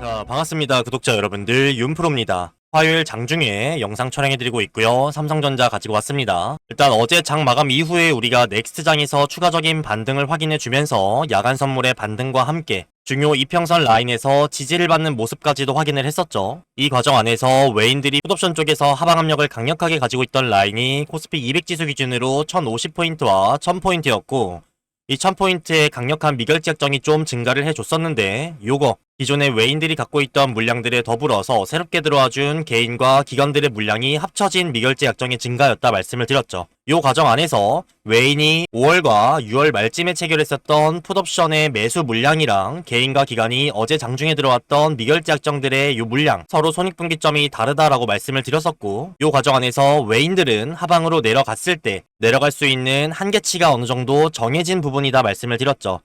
자, 반갑습니다. 구독자 여러분들, 윤프로입니다. 화요일 장중에 영상 촬영해드리고 있고요. 삼성전자 가지고 왔습니다. 일단 어제 장 마감 이후에 우리가 넥스트장에서 추가적인 반등을 확인해주면서 야간 선물의 반등과 함께 중요 이평선 라인에서 지지를 받는 모습까지도 확인을 했었죠. 이 과정 안에서 외인들이 풋옵션 쪽에서 하방 압력을 강력하게 가지고 있던 라인이 코스피 200지수 기준으로 1050포인트와 1000포인트였고 이 1000포인트의 강력한 미결제 약정이 좀 증가를 해줬었는데 요거 기존의 외인들이 갖고 있던 물량들에 더불어서 새롭게 들어와준 개인과 기관들의 물량이 합쳐진 미결제 약정의 증가였다 말씀을 드렸죠. 요 과정 안에서 외인이 5월과 6월 말쯤에 체결했었던 풋옵션의 매수 물량이랑 개인과 기관이 어제 장중에 들어왔던 미결제 약정들의 요 물량 서로 손익분기점이 다르다라고 말씀을 드렸었고 요 과정 안에서 외인들은 하방으로 내려갔을 때 내려갈 수 있는 한계치가 어느 정도 정해진 부분이다 말씀을 드렸죠.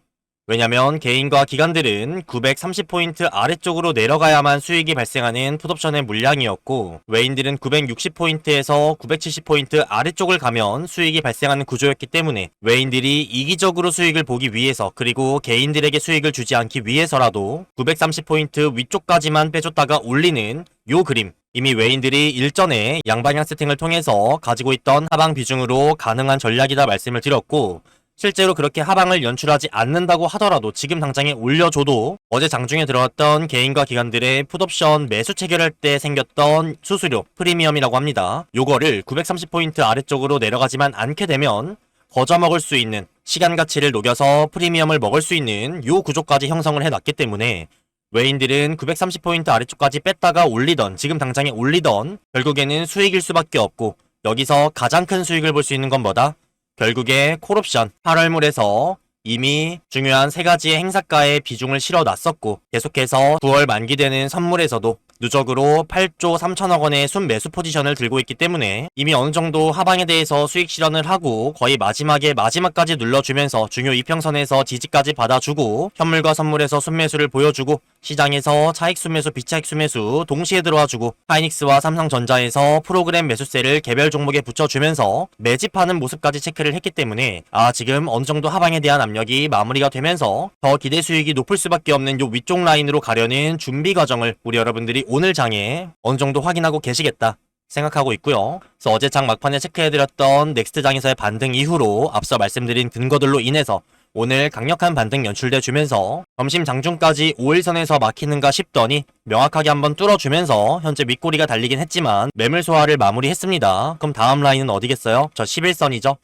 왜냐면 개인과 기관들은 930포인트 아래쪽으로 내려가야만 수익이 발생하는 풋옵션의 물량이었고 외인들은 960포인트에서 970포인트 아래쪽을 가면 수익이 발생하는 구조였기 때문에 외인들이 이기적으로 수익을 보기 위해서 그리고 개인들에게 수익을 주지 않기 위해서라도 930포인트 위쪽까지만 빼줬다가 올리는 요 그림 이미 외인들이 일전에 양방향 세팅을 통해서 가지고 있던 하방 비중으로 가능한 전략이다 말씀을 드렸고 실제로 그렇게 하방을 연출하지 않는다고 하더라도 지금 당장에 올려줘도 어제 장중에 들어왔던 개인과 기관들의 풋옵션 매수 체결할 때 생겼던 수수료 프리미엄이라고 합니다. 요거를 930포인트 아래쪽으로 내려가지만 않게 되면 거저먹을 수 있는 시간 가치를 녹여서 프리미엄을 먹을 수 있는 요 구조까지 형성을 해놨기 때문에 외인들은 930포인트 아래쪽까지 뺐다가 올리던 지금 당장에 올리던 결국에는 수익일 수밖에 없고 여기서 가장 큰 수익을 볼 수 있는 건 뭐다? 결국에 콜옵션 8월물에서 이미 중요한 세 가지의 행사가의 비중을 실어놨었고 계속해서 9월 만기되는 선물에서도 누적으로 8조 3천억 원의 순매수 포지션을 들고 있기 때문에 이미 어느 정도 하방에 대해서 수익 실현을 하고 거의 마지막까지 눌러주면서 중요 이평선에서 지지까지 받아주고 현물과 선물에서 순매수를 보여주고 시장에서 차익 순매수, 비차익 순매수 동시에 들어와주고 하이닉스와 삼성전자에서 프로그램 매수세를 개별 종목에 붙여주면서 매집하는 모습까지 체크를 했기 때문에 지금 어느 정도 하방에 대한 압력이 마무리가 되면서 더 기대 수익이 높을 수밖에 없는 요 위쪽 라인으로 가려는 준비 과정을 우리 여러분들이 오늘 장에 어느 정도 확인하고 계시겠다 생각하고 있고요. 그래서 어제 장 막판에 체크해드렸던 넥스트 장에서의 반등 이후로 앞서 말씀드린 근거들로 인해서 오늘 강력한 반등 연출돼 주면서 점심 장중까지 5일선에서 막히는가 싶더니 명확하게 한번 뚫어주면서 현재 윗꼬리가 달리긴 했지만 매물 소화를 마무리했습니다. 그럼 다음 라인은 어디겠어요? 저 11선이죠.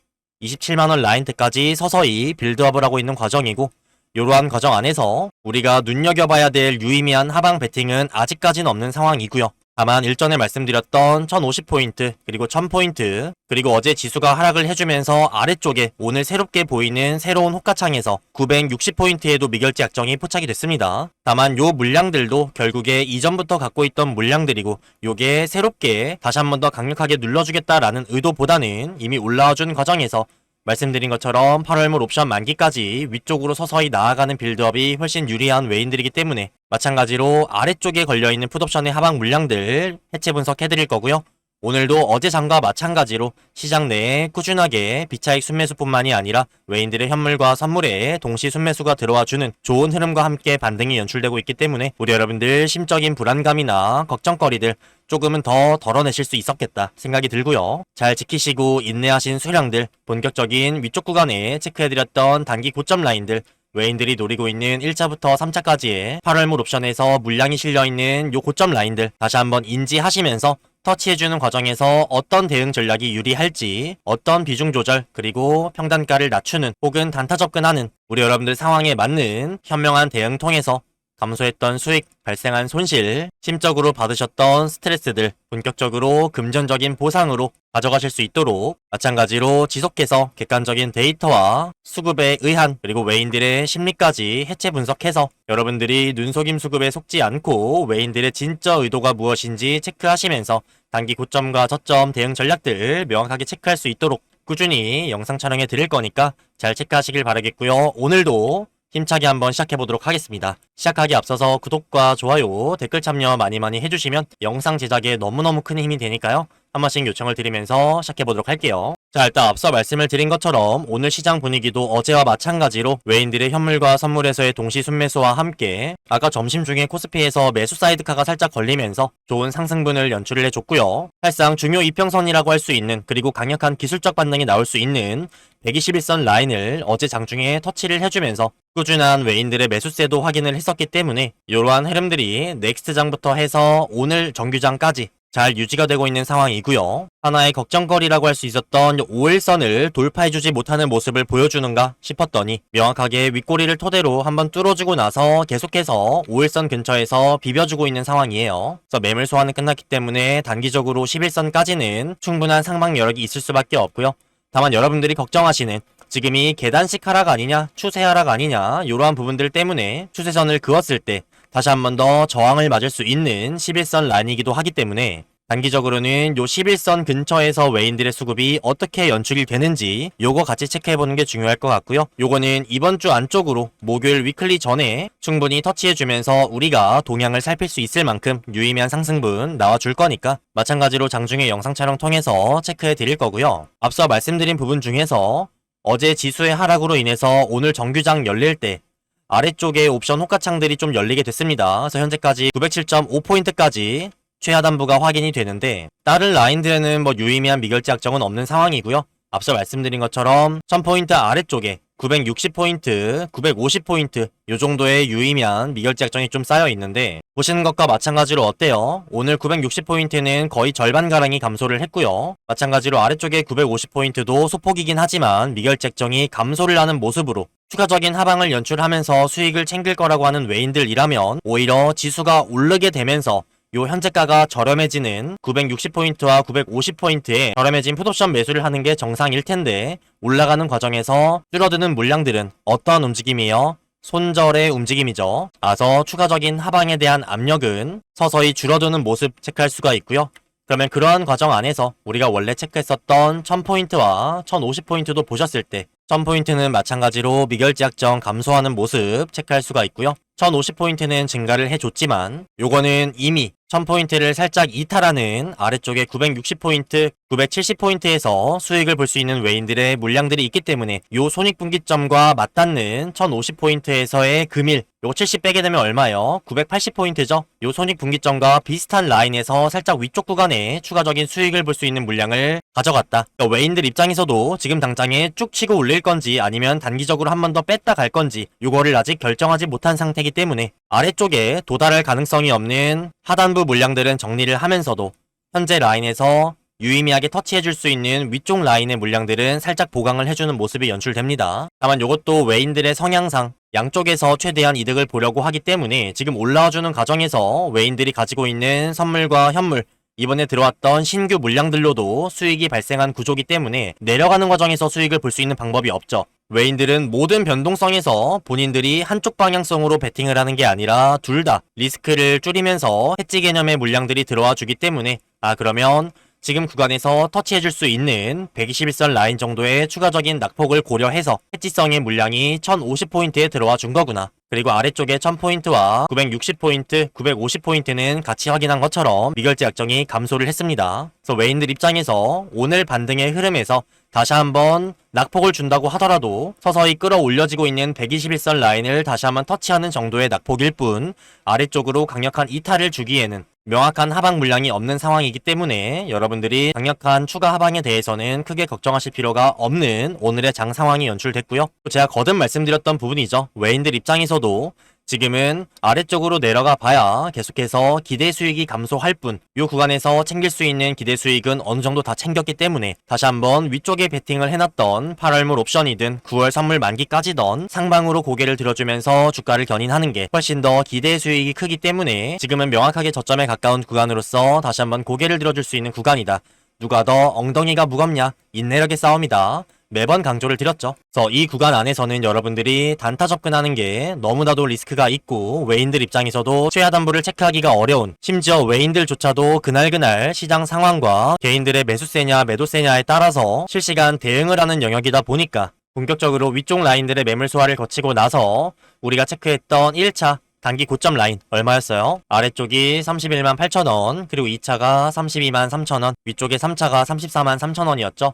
27만원 라인대까지 서서히 빌드업을 하고 있는 과정이고 이러한 과정 안에서 우리가 눈여겨봐야 될 유의미한 하방 배팅은 아직까지는 없는 상황이고요. 다만 일전에 말씀드렸던 1050포인트 그리고 1000포인트 그리고 어제 지수가 하락을 해주면서 아래쪽에 오늘 새롭게 보이는 새로운 호가창에서 960포인트에도 미결제 약정이 포착이 됐습니다. 다만 요 물량들도 결국에 이전부터 갖고 있던 물량들이고 요게 새롭게 다시 한 번 더 강력하게 눌러주겠다라는 의도보다는 이미 올라와준 과정에서 말씀드린 것처럼 8월물 옵션 만기까지 위쪽으로 서서히 나아가는 빌드업이 훨씬 유리한 외인들이기 때문에 마찬가지로 아래쪽에 걸려있는 풋옵션의 하방 물량들 해체 분석해드릴 거고요. 오늘도 어제 장과 마찬가지로 시장 내에 꾸준하게 비차익 순매수뿐만이 아니라 외인들의 현물과 선물에 동시 순매수가 들어와주는 좋은 흐름과 함께 반등이 연출되고 있기 때문에 우리 여러분들 심적인 불안감이나 걱정거리들 조금은 더 덜어내실 수 있었겠다 생각이 들고요. 잘 지키시고 인내하신 수량들 본격적인 위쪽 구간에 체크해드렸던 단기 고점 라인들 외인들이 노리고 있는 1차부터 3차까지의 8월물 옵션에서 물량이 실려있는 요 고점 라인들 다시 한번 인지하시면서 터치해주는 과정에서 어떤 대응 전략이 유리할지 어떤 비중 조절 그리고 평단가를 낮추는 혹은 단타 접근하는 우리 여러분들 상황에 맞는 현명한 대응 통해서 감소했던 수익, 발생한 손실, 심적으로 받으셨던 스트레스들 본격적으로 금전적인 보상으로 가져가실 수 있도록 마찬가지로 지속해서 객관적인 데이터와 수급에 의한 그리고 외인들의 심리까지 해체 분석해서 여러분들이 눈속임 수급에 속지 않고 외인들의 진짜 의도가 무엇인지 체크하시면서 단기 고점과 저점 대응 전략들 명확하게 체크할 수 있도록 꾸준히 영상 촬영해 드릴 거니까 잘 체크하시길 바라겠고요. 오늘도 힘차게 한번 시작해보도록 하겠습니다. 시작하기 앞서서 구독과 좋아요, 댓글 참여 많이 해주시면 영상 제작에 너무너무 큰 힘이 되니까요. 한 번씩 요청을 드리면서 시작해보도록 할게요. 자, 일단 앞서 말씀을 드린 것처럼 오늘 시장 분위기도 어제와 마찬가지로 외인들의 현물과 선물에서의 동시 순매수와 함께 아까 점심 중에 코스피에서 매수 사이드카가 살짝 걸리면서 좋은 상승분을 연출을 해줬고요. 사실상 중요 이평선이라고 할 수 있는, 그리고 강력한 기술적 반등이 나올 수 있는 121선 라인을 어제 장중에 터치를 해주면서 꾸준한 외인들의 매수세도 확인을 했었기 때문에 이러한 흐름들이 넥스트장부터 해서 오늘 정규장까지 잘 유지가 되고 있는 상황이고요. 하나의 걱정거리라고 할 수 있었던 5일선을 돌파해주지 못하는 모습을 보여주는가 싶었더니 명확하게 윗꼬리를 토대로 한번 뚫어주고 나서 계속해서 5일선 근처에서 비벼주고 있는 상황이에요. 그래서 매물 소화는 끝났기 때문에 단기적으로 11선까지는 충분한 상방 여력이 있을 수밖에 없고요. 다만 여러분들이 걱정하시는 지금이 계단식 하락 아니냐, 추세 하락 아니냐, 이러한 부분들 때문에 추세선을 그었을 때 다시 한 번 더 저항을 맞을 수 있는 11선 라인이기도 하기 때문에 단기적으로는 요 11선 근처에서 외인들의 수급이 어떻게 연출이 되는지 요거 같이 체크해보는 게 중요할 것 같고요. 요거는 이번 주 안쪽으로 목요일 위클리 전에 충분히 터치해주면서 우리가 동향을 살필 수 있을 만큼 유의미한 상승분 나와줄 거니까 마찬가지로 장중에 영상 촬영 통해서 체크해드릴 거고요. 앞서 말씀드린 부분 중에서 어제 지수의 하락으로 인해서 오늘 정규장 열릴 때 아래쪽에 옵션 호가창들이 좀 열리게 됐습니다. 그래서 현재까지 907.5포인트까지 최하단부가 확인이 되는데 다른 라인들에는 유의미한 미결제 약정은 없는 상황이고요. 앞서 말씀드린 것처럼 1000포인트 아래쪽에 960포인트, 950포인트 요 정도의 유의미한 미결제 약정이 좀 쌓여 있는데 보시는 것과 마찬가지로 어때요? 오늘 960포인트는 거의 절반가량이 감소를 했고요. 마찬가지로 아래쪽에 950포인트도 소폭이긴 하지만 미결제 약정이 감소를 하는 모습으로 추가적인 하방을 연출하면서 수익을 챙길 거라고 하는 외인들이라면 오히려 지수가 오르게 되면서 요 현재가가 저렴해지는 960포인트와 950포인트에 저렴해진 풋옵션 매수를 하는 게 정상일 텐데 올라가는 과정에서 줄어드는 물량들은 어떠한 움직임이에요? 손절의 움직임이죠. 따라서 추가적인 하방에 대한 압력은 서서히 줄어드는 모습 체크할 수가 있고요. 그러면 그러한 과정 안에서 우리가 원래 체크했었던 1000포인트와 1050포인트도 보셨을 때 1000포인트는 마찬가지로 미결제 약정 감소하는 모습 체크할 수가 있고요. 1050포인트는 증가를 해줬지만 요거는 이미 1000포인트를 살짝 이탈하는 아래쪽에 960포인트, 970포인트에서 수익을 볼 수 있는 외인들의 물량들이 있기 때문에 요 손익분기점과 맞닿는 1050포인트에서의 금일 요거 70 빼게 되면 얼마예요? 980포인트죠? 요 손익분기점과 비슷한 라인에서 살짝 위쪽 구간에 추가적인 수익을 볼 수 있는 물량을 가져갔다. 그러니까 외인들 입장에서도 지금 당장에 쭉 치고 올릴 건지 아니면 단기적으로 한 번 더 뺐다 갈 건지 요거를 아직 결정하지 못한 상태이기 때문에 아래쪽에 도달할 가능성이 없는 하단부 물량들은 정리를 하면서도 현재 라인에서 유의미하게 터치해줄 수 있는 위쪽 라인의 물량들은 살짝 보강을 해주는 모습이 연출됩니다. 다만 이것도 외인들의 성향상 양쪽에서 최대한 이득을 보려고 하기 때문에 지금 올라와주는 과정에서 외인들이 가지고 있는 선물과 현물 이번에 들어왔던 신규 물량들로도 수익이 발생한 구조기 때문에 내려가는 과정에서 수익을 볼 수 있는 방법이 없죠. 외인들은 모든 변동성에서 본인들이 한쪽 방향성으로 베팅을 하는 게 아니라 둘 다 리스크를 줄이면서 해지 개념의 물량들이 들어와 주기 때문에 그러면 지금 구간에서 터치해줄 수 있는 121선 라인 정도의 추가적인 낙폭을 고려해서 해지성의 물량이 1050포인트에 들어와 준 거구나. 그리고 아래쪽에 1000포인트와 960포인트, 950포인트는 같이 확인한 것처럼 미결제 약정이 감소를 했습니다. 그래서 외인들 입장에서 오늘 반등의 흐름에서 다시 한번 낙폭을 준다고 하더라도 서서히 끌어올려지고 있는 121선 라인을 다시 한번 터치하는 정도의 낙폭일 뿐 아래쪽으로 강력한 이탈을 주기에는 명확한 하방 물량이 없는 상황이기 때문에 여러분들이 강력한 추가 하방에 대해서는 크게 걱정하실 필요가 없는 오늘의 장 상황이 연출됐고요. 제가 거듭 말씀드렸던 부분이죠. 외인들 입장에서도 지금은 아래쪽으로 내려가 봐야 계속해서 기대 수익이 감소할 뿐 이 구간에서 챙길 수 있는 기대 수익은 어느 정도 다 챙겼기 때문에 다시 한번 위쪽에 베팅을 해놨던 8월물 옵션이든 9월 선물 만기까지던 상방으로 고개를 들어주면서 주가를 견인하는 게 훨씬 더 기대 수익이 크기 때문에 지금은 명확하게 저점에 가까운 구간으로서 다시 한번 고개를 들어줄 수 있는 구간이다. 누가 더 엉덩이가 무겁냐? 인내력의 싸움이다. 매번 강조를 드렸죠. 그래서 이 구간 안에서는 여러분들이 단타 접근하는 게 너무나도 리스크가 있고 외인들 입장에서도 최하단부를 체크하기가 어려운, 심지어 외인들조차도 그날그날 시장 상황과 개인들의 매수세냐 매도세냐에 따라서 실시간 대응을 하는 영역이다 보니까 본격적으로 위쪽 라인들의 매물 소화를 거치고 나서 우리가 체크했던 1차 단기 고점 라인 얼마였어요? 아래쪽이 31만 8천원, 그리고 2차가 32만 3천원, 위쪽에 3차가 34만 3천원이었죠.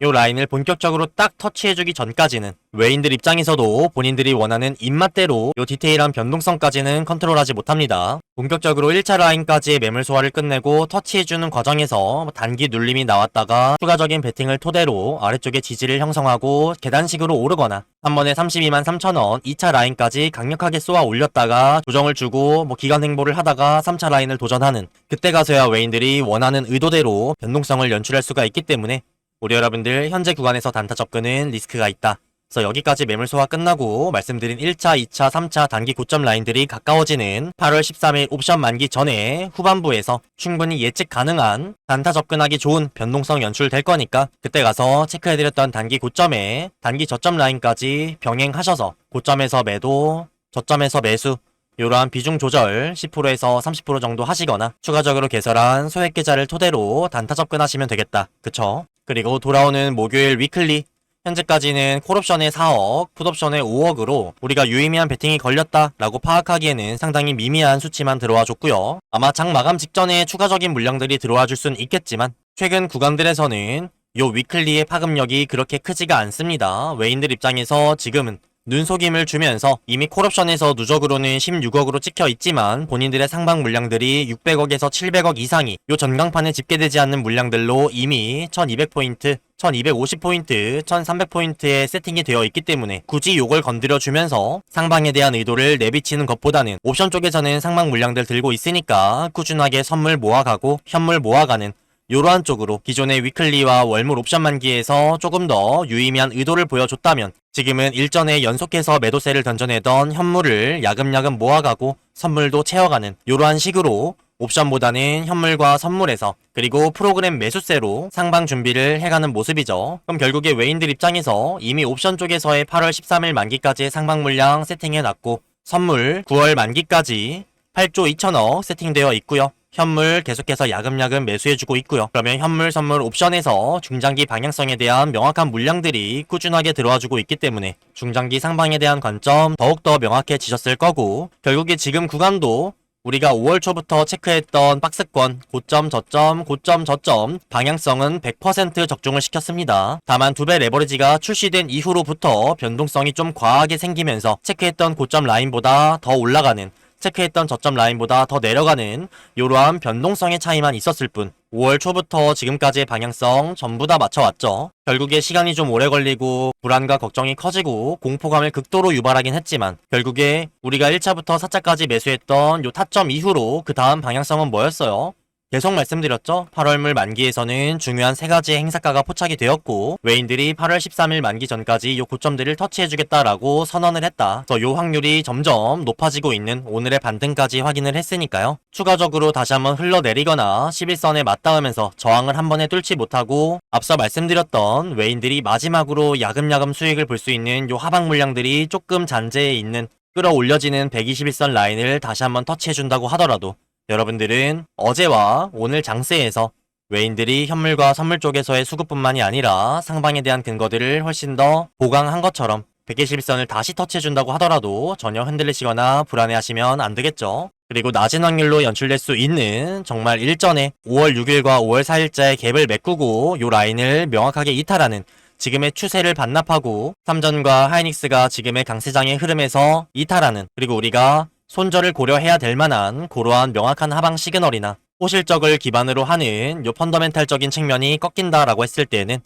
요 라인을 본격적으로 딱 터치해주기 전까지는 외인들 입장에서도 본인들이 원하는 입맛대로 요 디테일한 변동성까지는 컨트롤하지 못합니다. 본격적으로 1차 라인까지의 매물 소화를 끝내고 터치해주는 과정에서 단기 눌림이 나왔다가 추가적인 베팅을 토대로 아래쪽에 지지를 형성하고 계단식으로 오르거나 한 번에 32만 3천원 2차 라인까지 강력하게 쏘아 올렸다가 조정을 주고 기간 행보를 하다가 3차 라인을 도전하는, 그때 가서야 외인들이 원하는 의도대로 변동성을 연출할 수가 있기 때문에 우리 여러분들 현재 구간에서 단타 접근은 리스크가 있다. 그래서 여기까지 매물 소화 끝나고 말씀드린 1차, 2차, 3차 단기 고점 라인들이 가까워지는 8월 13일 옵션 만기 전에 후반부에서 충분히 예측 가능한 단타 접근하기 좋은 변동성 연출될 거니까 그때 가서 체크해드렸던 단기 고점에 단기 저점 라인까지 병행하셔서 고점에서 매도, 저점에서 매수 이러한 비중 조절 10%에서 30% 정도 하시거나 추가적으로 개설한 소액 계좌를 토대로 단타 접근하시면 되겠다. 그쵸? 그리고 돌아오는 목요일 위클리, 현재까지는 콜옵션에 4억, 풋옵션에 5억으로 우리가 유의미한 베팅이 걸렸다라고 파악하기에는 상당히 미미한 수치만 들어와 줬고요. 아마 장 마감 직전에 추가적인 물량들이 들어와 줄 수는 있겠지만 최근 구간들에서는 요 위클리의 파급력이 그렇게 크지가 않습니다. 외인들 입장에서 지금은 눈속임을 주면서 이미 콜옵션에서 누적으로는 16억으로 찍혀 있지만 본인들의 상방 물량들이 600억에서 700억 이상이 요 전강판에 집계되지 않는 물량들로 이미 1200포인트, 1250포인트, 1300포인트에 세팅이 되어 있기 때문에 굳이 요걸 건드려주면서 상방에 대한 의도를 내비치는 것보다는 옵션 쪽에서는 상방 물량들 들고 있으니까 꾸준하게 선물 모아가고 현물 모아가는 요러한 쪽으로 기존의 위클리와 월물 옵션 만기에서 조금 더 유의미한 의도를 보여줬다면 지금은 일전에 연속해서 매도세를 던져내던 현물을 야금야금 모아가고 선물도 채워가는 요러한 식으로 옵션보다는 현물과 선물에서 그리고 프로그램 매수세로 상방 준비를 해가는 모습이죠. 그럼 결국에 외인들 입장에서 이미 옵션 쪽에서의 8월 13일 만기까지의 상방 물량 세팅해놨고 선물 9월 만기까지 8조 2천억 세팅되어 있고요. 현물 계속해서 야금야금 매수해주고 있고요. 그러면 현물, 선물, 옵션에서 중장기 방향성에 대한 명확한 물량들이 꾸준하게 들어와주고 있기 때문에 중장기 상방에 대한 관점 더욱더 명확해지셨을 거고 결국에 지금 구간도 우리가 5월 초부터 체크했던 박스권 고점 저점 고점 저점 방향성은 100% 적중을 시켰습니다. 다만 2배 레버리지가 출시된 이후로부터 변동성이 좀 과하게 생기면서 체크했던 고점 라인보다 더 올라가는 체크했던 저점 라인보다 더 내려가는 이러한 변동성의 차이만 있었을 뿐 5월 초부터 지금까지의 방향성 전부 다 맞춰왔죠. 결국에 시간이 좀 오래 걸리고 불안과 걱정이 커지고 공포감을 극도로 유발하긴 했지만 결국에 우리가 1차부터 4차까지 매수했던 요 타점 이후로 그 다음 방향성은 뭐였어요? 계속 말씀드렸죠. 8월물 만기에서는 중요한 3가지의 행사가가 포착이 되었고 외인들이 8월 13일 만기 전까지 요 고점들을 터치해주겠다라고 선언을 했다. 그래서 요 확률이 점점 높아지고 있는 오늘의 반등까지 확인을 했으니까요. 추가적으로 다시 한번 흘러내리거나 11선에 맞닿으면서 저항을 한 번에 뚫지 못하고 앞서 말씀드렸던 외인들이 마지막으로 야금야금 수익을 볼 수 있는 요 하방 물량들이 조금 잔재해 있는 끌어올려지는 121선 라인을 다시 한번 터치해준다고 하더라도 여러분들은 어제와 오늘 장세에서 외인들이 현물과 선물 쪽에서의 수급뿐만이 아니라 상방에 대한 근거들을 훨씬 더 보강한 것처럼 121선을 다시 터치해준다고 하더라도 전혀 흔들리시거나 불안해하시면 안 되겠죠. 그리고 낮은 확률로 연출될 수 있는 정말 일전에 5월 6일과 5월 4일자의 갭을 메꾸고 요 라인을 명확하게 이탈하는 지금의 추세를 반납하고 삼전과 하이닉스가 지금의 강세장의 흐름에서 이탈하는 그리고 우리가 손절을 고려해야 될 만한 그러한 명확한 하방 시그널이나 호실적을 기반으로 하는 요 펀더멘탈적인 측면이 꺾인다라고 했을 때는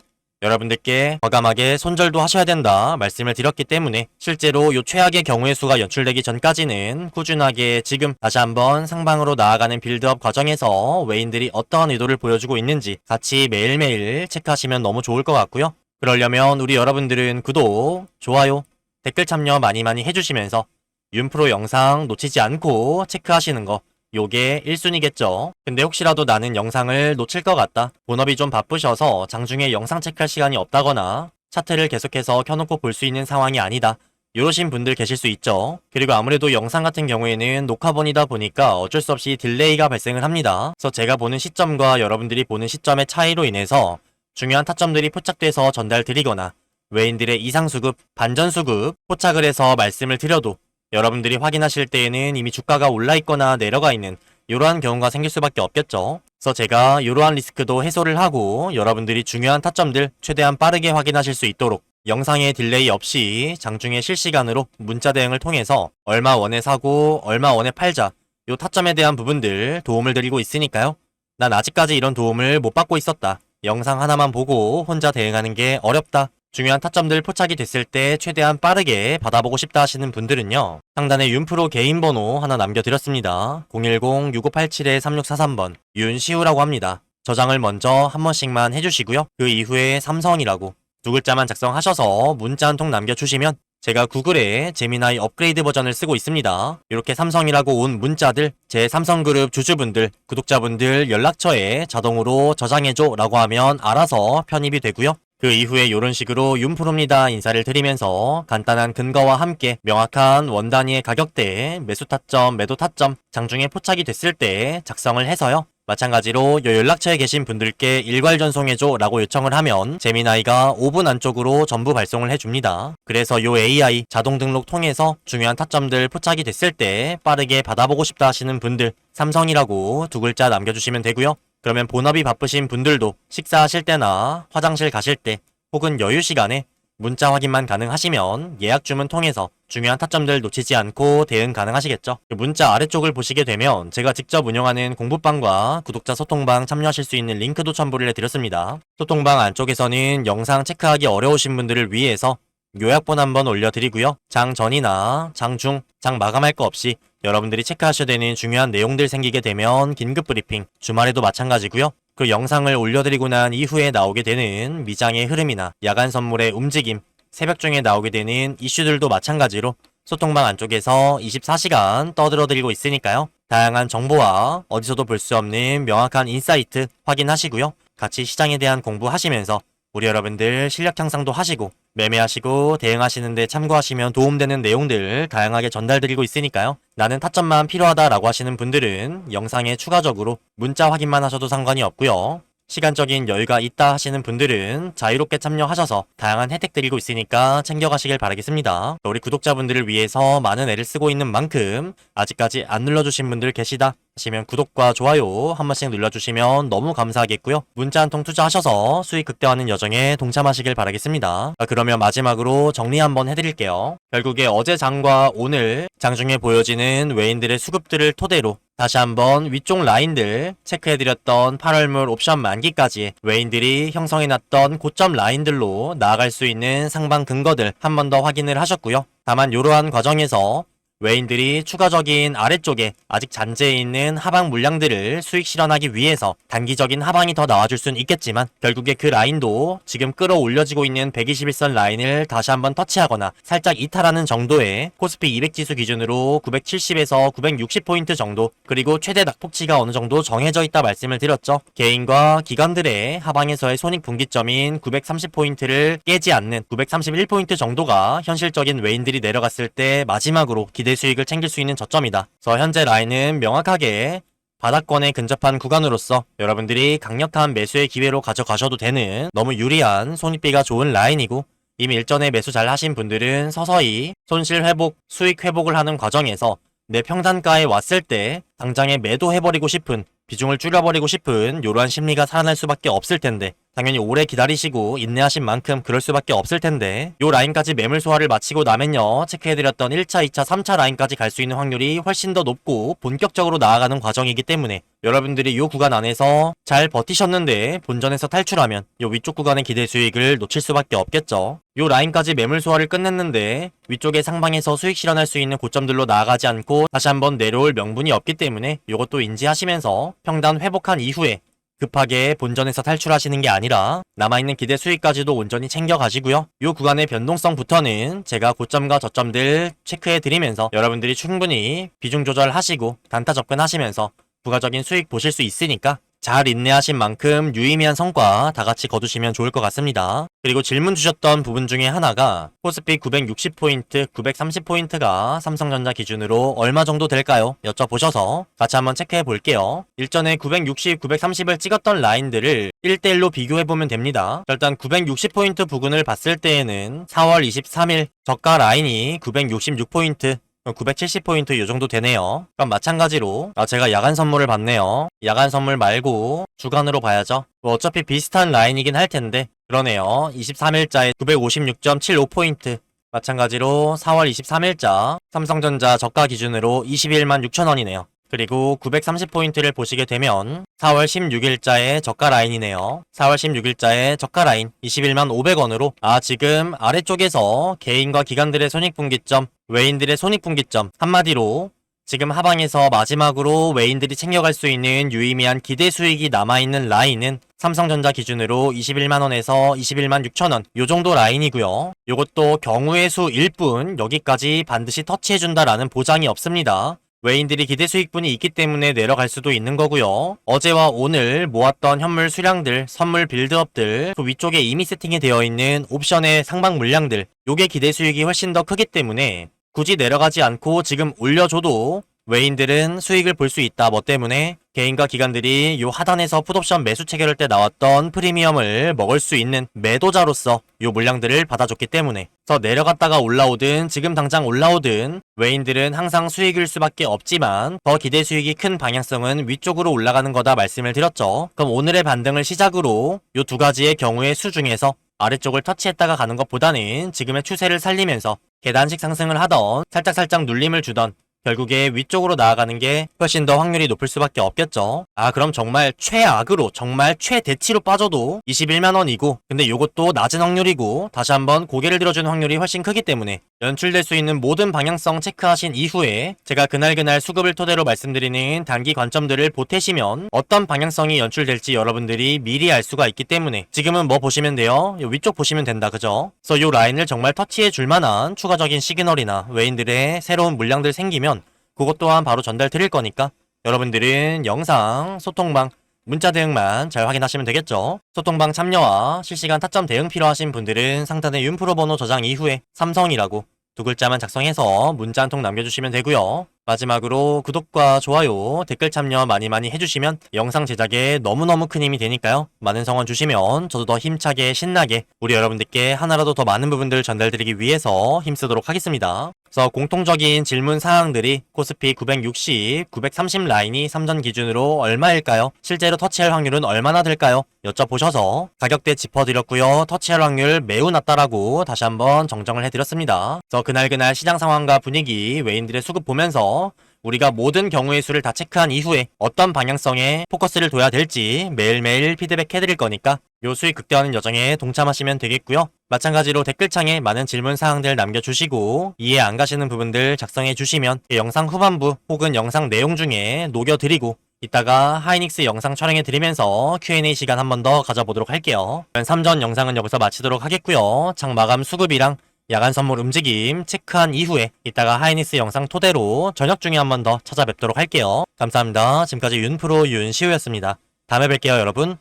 여러분들께 과감하게 손절도 하셔야 된다 말씀을 드렸기 때문에 실제로 요 최악의 경우의 수가 연출되기 전까지는 꾸준하게 지금 다시 한번 상방으로 나아가는 빌드업 과정에서 외인들이 어떠한 의도를 보여주고 있는지 같이 매일매일 체크하시면 너무 좋을 것 같고요. 그러려면 우리 여러분들은 구독, 좋아요, 댓글 참여 많이 해주시면서 윤프로 영상 놓치지 않고 체크하시는 거 요게 1순위겠죠. 근데 혹시라도 나는 영상을 놓칠 것 같다. 본업이 좀 바쁘셔서 장중에 영상 체크할 시간이 없다거나 차트를 계속해서 켜놓고 볼 수 있는 상황이 아니다. 이러신 분들 계실 수 있죠. 그리고 아무래도 영상 같은 경우에는 녹화본이다 보니까 어쩔 수 없이 딜레이가 발생을 합니다. 그래서 제가 보는 시점과 여러분들이 보는 시점의 차이로 인해서 중요한 타점들이 포착돼서 전달드리거나 외인들의 이상수급, 반전수급 포착을 해서 말씀을 드려도 여러분들이 확인하실 때에는 이미 주가가 올라 있거나 내려가 있는 이러한 경우가 생길 수밖에 없겠죠. 그래서 제가 이러한 리스크도 해소를 하고 여러분들이 중요한 타점들 최대한 빠르게 확인하실 수 있도록 영상에 딜레이 없이 장중에 실시간으로 문자 대응을 통해서 얼마 원에 사고 얼마 원에 팔자 요 타점에 대한 부분들 도움을 드리고 있으니까요. 난 아직까지 이런 도움을 못 받고 있었다. 영상 하나만 보고 혼자 대응하는 게 어렵다. 중요한 타점들 포착이 됐을 때 최대한 빠르게 받아보고 싶다 하시는 분들은요. 상단에 윤프로 개인 번호 하나 남겨드렸습니다. 010-6587-3643번 윤시우라고 합니다. 저장을 먼저 한 번씩만 해주시고요. 그 이후에 삼성이라고 두 글자만 작성하셔서 문자 한 통 남겨주시면 제가 구글에 제미나이 업그레이드 버전을 쓰고 있습니다. 이렇게 삼성이라고 온 문자들 제 삼성그룹 주주분들, 구독자분들 연락처에 자동으로 저장해줘 라고 하면 알아서 편입이 되고요. 그 이후에 이런 식으로 윤프로입니다 인사를 드리면서 간단한 근거와 함께 명확한 원 단위의 가격대, 매수 타점, 매도 타점 장중에 포착이 됐을 때 작성을 해서요. 마찬가지로 요 연락처에 계신 분들께 일괄 전송해줘 라고 요청을 하면 제미나이가 5분 안쪽으로 전부 발송을 해줍니다. 그래서 요 AI 자동 등록 통해서 중요한 타점들 포착이 됐을 때 빠르게 받아보고 싶다 하시는 분들 삼성이라고 두 글자 남겨주시면 되고요. 그러면 본업이 바쁘신 분들도 식사하실 때나 화장실 가실 때 혹은 여유 시간에 문자 확인만 가능하시면 예약 주문 통해서 중요한 타점들 놓치지 않고 대응 가능하시겠죠. 문자 아래쪽을 보시게 되면 제가 직접 운영하는 공부방과 구독자 소통방 참여하실 수 있는 링크도 첨부를 해드렸습니다. 소통방 안쪽에서는 영상 체크하기 어려우신 분들을 위해서 요약본 한번 올려드리고요. 장 전이나 장 중, 장 마감할 거 없이 여러분들이 체크하셔야 되는 중요한 내용들 생기게 되면 긴급 브리핑, 주말에도 마찬가지고요. 그 영상을 올려드리고 난 이후에 나오게 되는 미장의 흐름이나 야간 선물의 움직임, 새벽 중에 나오게 되는 이슈들도 마찬가지로 소통방 안쪽에서 24시간 떠들어드리고 있으니까요. 다양한 정보와 어디서도 볼 수 없는 명확한 인사이트 확인하시고요. 같이 시장에 대한 공부하시면서 우리 여러분들 실력 향상도 하시고 매매하시고 대응하시는데 참고하시면 도움되는 내용들 다양하게 전달드리고 있으니까요. 나는 타점만 필요하다라고 하시는 분들은 영상에 추가적으로 문자 확인만 하셔도 상관이 없고요. 시간적인 여유가 있다 하시는 분들은 자유롭게 참여하셔서 다양한 혜택 드리고 있으니까 챙겨가시길 바라겠습니다. 우리 구독자분들을 위해서 많은 애를 쓰고 있는 만큼 아직까지 안 눌러주신 분들 계시다 하시면 구독과 좋아요 한 번씩 눌러주시면 너무 감사하겠고요. 문자 한 통 투자하셔서 수익 극대화하는 여정에 동참하시길 바라겠습니다. 그러면 마지막으로 정리 한번 해드릴게요. 결국에 어제 장과 오늘 장중에 보여지는 외인들의 수급들을 토대로 다시 한번 위쪽 라인들 체크해드렸던 8월물 옵션 만기까지 외인들이 형성해놨던 고점 라인들로 나아갈 수 있는 상방 근거들 한 번 더 확인을 하셨고요. 다만 이러한 과정에서 외인들이 추가적인 아래쪽에 아직 잔재해 있는 하방 물량들을 수익 실현하기 위해서 단기적인 하방이 더 나와줄 순 있겠지만 결국에 그 라인도 지금 끌어올려지고 있는 121선 라인을 다시 한번 터치하거나 살짝 이탈하는 정도의 코스피 200 지수 기준으로 970에서 960포인트 정도 그리고 최대 낙폭치가 어느 정도 정해져 있다 말씀을 드렸죠. 개인과 기관들의 하방에서의 손익 분기점인 930포인트를 깨지 않는 931포인트 정도가 현실적인 외인들이 내려갔을 때 마지막으로 기대 수익을 챙길 수 있는 저점이다. 그래서 현재 라인은 명확하게 바닥권에 근접한 구간으로서 여러분들이 강력한 매수의 기회로 가져가셔도 되는 너무 유리한 손익비가 좋은 라인이고 이미 일전에 매수 잘 하신 분들은 서서히 손실 회복, 수익 회복을 하는 과정에서 내 평단가에 왔을 때 당장에 매도해버리고 싶은 비중을 줄여버리고 싶은 이러한 심리가 살아날 수밖에 없을 텐데 당연히 오래 기다리시고 인내하신 만큼 그럴 수밖에 없을 텐데 요 라인까지 매물 소화를 마치고 나면요 체크해드렸던 1차, 2차, 3차 라인까지 갈 수 있는 확률이 훨씬 더 높고 본격적으로 나아가는 과정이기 때문에 여러분들이 요 구간 안에서 잘 버티셨는데 본전에서 탈출하면 요 위쪽 구간의 기대 수익을 놓칠 수밖에 없겠죠. 요 라인까지 매물 소화를 끝냈는데 위쪽의 상방에서 수익 실현할 수 있는 고점들로 나아가지 않고 다시 한번 내려올 명분이 없기 때문에 요것도 인지하시면서 평단 회복한 이후에 급하게 본전에서 탈출하시는 게 아니라 남아있는 기대 수익까지도 온전히 챙겨가시고요. 이 구간의 변동성부터는 제가 고점과 저점들 체크해드리면서 여러분들이 충분히 비중 조절하시고 단타 접근하시면서 부가적인 수익 보실 수 있으니까 잘 인내하신 만큼 유의미한 성과 다 같이 거두시면 좋을 것 같습니다. 그리고 질문 주셨던 부분 중에 하나가 코스피 960포인트, 930포인트가 삼성전자 기준으로 얼마 정도 될까요? 여쭤보셔서 같이 한번 체크해 볼게요. 일전에 960, 930을 찍었던 라인들을 1대1로 비교해보면 됩니다. 일단 960포인트 부근을 봤을 때에는 4월 23일 저가 라인이 966포인트 970포인트 요정도 되네요. 그럼 마찬가지로 제가 야간 선물을 받네요. 야간 선물 말고 주간으로 봐야죠. 뭐 어차피 비슷한 라인이긴 할 텐데 그러네요. 23일자에 956.75포인트. 마찬가지로 4월 23일자 삼성전자 저가 기준으로 21만 6천원이네요. 그리고 930포인트를 보시게 되면 4월 16일자의 저가 라인이네요. 4월 16일자의 저가 라인 21만 500원으로 지금 아래쪽에서 개인과 기관들의 손익분기점, 외인들의 손익분기점, 한마디로 지금 하방에서 마지막으로 외인들이 챙겨갈 수 있는 유의미한 기대 수익이 남아있는 라인은 삼성전자 기준으로 21만원에서 21만 6천원 요 정도 라인이고요. 요것도 경우의 수 1뿐 여기까지 반드시 터치해준다라는 보장이 없습니다. 외인들이 기대 수익분이 있기 때문에 내려갈 수도 있는 거고요. 어제와 오늘 모았던 현물 수량들, 선물 빌드업들, 그 위쪽에 이미 세팅이 되어 있는 옵션의 상방 물량들, 요게 기대 수익이 훨씬 더 크기 때문에 굳이 내려가지 않고 지금 올려줘도 외인들은 수익을 볼 수 있다. 뭐 때문에 개인과 기관들이 요 하단에서 풋옵션 매수 체결할 때 나왔던 프리미엄을 먹을 수 있는 매도자로서 요 물량들을 받아줬기 때문에 그래서 내려갔다가 올라오든 지금 당장 올라오든 외인들은 항상 수익일 수밖에 없지만 더 기대 수익이 큰 방향성은 위쪽으로 올라가는 거다 말씀을 드렸죠. 그럼 오늘의 반등을 시작으로 요 두 가지의 경우의 수 중에서 아래쪽을 터치했다가 가는 것보다는 지금의 추세를 살리면서 계단식 상승을 하던 살짝살짝 눌림을 주던 결국에 위쪽으로 나아가는 게 훨씬 더 확률이 높을 수밖에 없겠죠. 그럼 정말 최악으로 정말 최대치로 빠져도 21만원이고 근데 요것도 낮은 확률이고 다시 한번 고개를 들어주는 확률이 훨씬 크기 때문에 연출될 수 있는 모든 방향성 체크하신 이후에 제가 그날 수급을 토대로 말씀드리는 단기 관점들을 보태시면 어떤 방향성이 연출될지 여러분들이 미리 알 수가 있기 때문에 지금은 뭐 보시면 돼요? 요 위쪽 보시면 된다. 그죠? 그래서 요 라인을 정말 터치해 줄 만한 추가적인 시그널이나 외인들의 새로운 물량들 생기면 그것 또한 바로 전달 드릴 거니까 여러분들은 영상, 소통방, 문자 대응만 잘 확인하시면 되겠죠. 소통방 참여와 실시간 타점 대응 필요하신 분들은 상단의 윤프로 번호 저장 이후에 삼성이라고 두 글자만 작성해서 문자 한 통 남겨주시면 되고요. 마지막으로 구독과 좋아요, 댓글 참여 많이 해주시면 영상 제작에 너무너무 큰 힘이 되니까요. 많은 성원 주시면 저도 더 힘차게 신나게 우리 여러분들께 하나라도 더 많은 부분들 전달드리기 위해서 힘쓰도록 하겠습니다. 그래서 공통적인 질문 사항들이 코스피 960, 930 라인이 3전 기준으로 얼마일까요? 실제로 터치할 확률은 얼마나 될까요? 여쭤보셔서 가격대 짚어드렸고요. 터치할 확률 매우 낮다라고 다시 한번 정정을 해드렸습니다. 그래서 그날 시장 상황과 분위기, 외인들의 수급 보면서 우리가 모든 경우의 수를 다 체크한 이후에 어떤 방향성에 포커스를 둬야 될지 매일매일 피드백 해드릴 거니까 요 수익 극대화하는 여정에 동참하시면 되겠고요. 마찬가지로 댓글창에 많은 질문 사항들 남겨주시고 이해 안 가시는 부분들 작성해 주시면 영상 후반부 혹은 영상 내용 중에 녹여드리고 이따가 하이닉스 영상 촬영해 드리면서 Q&A 시간 한 번 더 가져보도록 할게요. 3전 영상은 여기서 마치도록 하겠고요. 장 마감 수급이랑 야간 선물 움직임 체크한 이후에 이따가 하이닉스 영상 토대로 저녁 중에 한 번 더 찾아뵙도록 할게요. 감사합니다. 지금까지 윤프로 윤시우였습니다. 다음에 뵐게요 여러분.